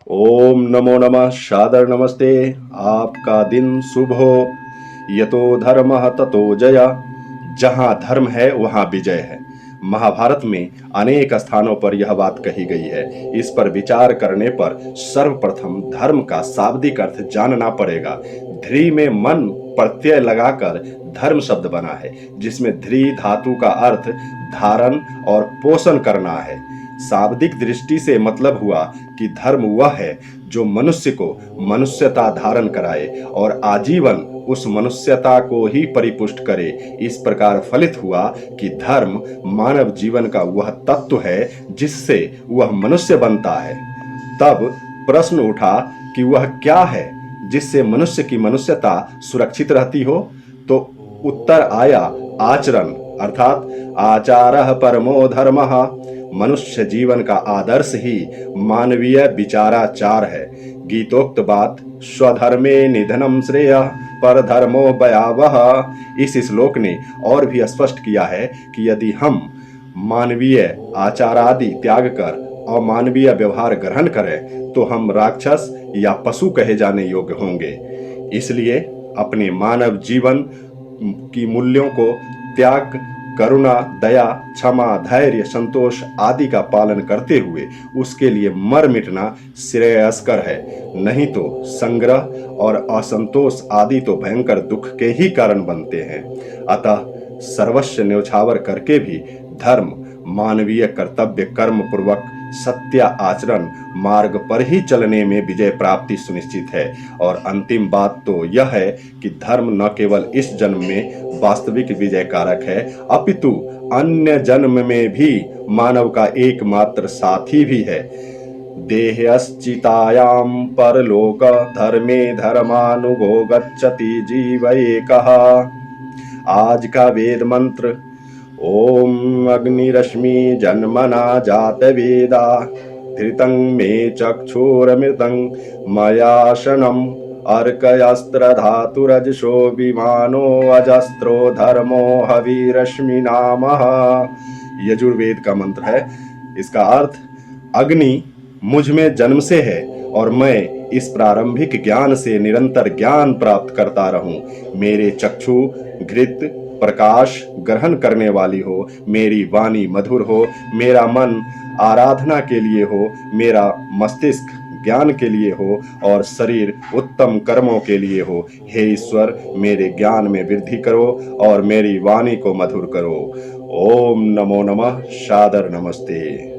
ओम नमो नमः सादर नमस्ते। आपका दिन शुभ हो। यतो धर्मः ततो जय। जहां धर्म है वहां विजय है। महाभारत में अनेक स्थानों पर यह बात कही गई है। इस पर विचार करने पर सर्वप्रथम धर्म का शाब्दिक अर्थ जानना पड़ेगा। ध्री में मन प्रत्यय लगाकर धर्म शब्द बना है, जिसमें ध्री धातु का अर्थ धारण और पोषण करना है। शाब्दिक दृष्टि से मतलब हुआ कि धर्म वह है जो मनुष्य को मनुष्यता धारण कराए और आजीवन उस मनुष्यता को ही परिपुष्ट करे। इस प्रकार फलित हुआ कि धर्म मानव जीवन का वह तत्व है जिससे वह मनुष्य बनता है। तब प्रश्न उठा कि वह क्या है जिससे मनुष्य की मनुष्यता सुरक्षित रहती हो। तो उत्तर आया आचरण, अर्थात आचारः परमो धर्मः। मनुष्य जीवन का आदर्श ही मानवीय विचाराचार है। गीतोक्त बात स्वधर्मे निधनम श्रेय पर धर्मो भयावह। इस श्लोक ने और भी स्पष्ट किया है कि यदि हम मानवीय आचारादि त्याग कर अमानवीय व्यवहार ग्रहण करें तो हम राक्षस या पशु कहे जाने योग्य होंगे। इसलिए अपने मानव जीवन की मूल्यों को त्याग करुणा, दया, क्षमा, धैर्य, संतोष आदि का पालन करते हुए उसके लिए मर मिटना श्रेयस्कर है। नहीं तो संग्रह और असंतोष आदि तो भयंकर दुख के ही कारण बनते हैं। अतः सर्वस्व न्यौछावर करके भी धर्म मानवीय कर्तव्य कर्म पूर्वक सत्य आचरण मार्ग पर ही चलने में विजय प्राप्ति सुनिश्चित है। और अंतिम बात तो यह है कि धर्म न केवल इस जन्म में वास्तविक विजय कारक है, अपितु अन्य जन्म में भी मानव का एकमात्र साथी भी है। देहश्चितायां परलोक धर्मे धर्मानुगो गच्छति जीव एकः। आज का वेद मंत्र ओम अग्निरश्मि जन्मना जात वेदा धृतं मे चक्षुरमृतं मयाशनम् अर्कयस्त्र धातुरजशो विमानो अजस्त्रो धर्मो हविरश्मि नामः। यजुर्वेद का मंत्र है। इसका अर्थ अग्नि मुझ में जन्म से है और मैं इस प्रारंभिक ज्ञान से निरंतर ज्ञान प्राप्त करता रहूं। मेरे चक्षु घृत प्रकाश ग्रहण करने वाली हो, मेरी वाणी मधुर हो, मेरा मन आराधना के लिए हो, मेरा मस्तिष्क ज्ञान के लिए हो और शरीर उत्तम कर्मों के लिए हो। हे ईश्वर, मेरे ज्ञान में वृद्धि करो और मेरी वाणी को मधुर करो। ओम नमो नमः सादर नमस्ते।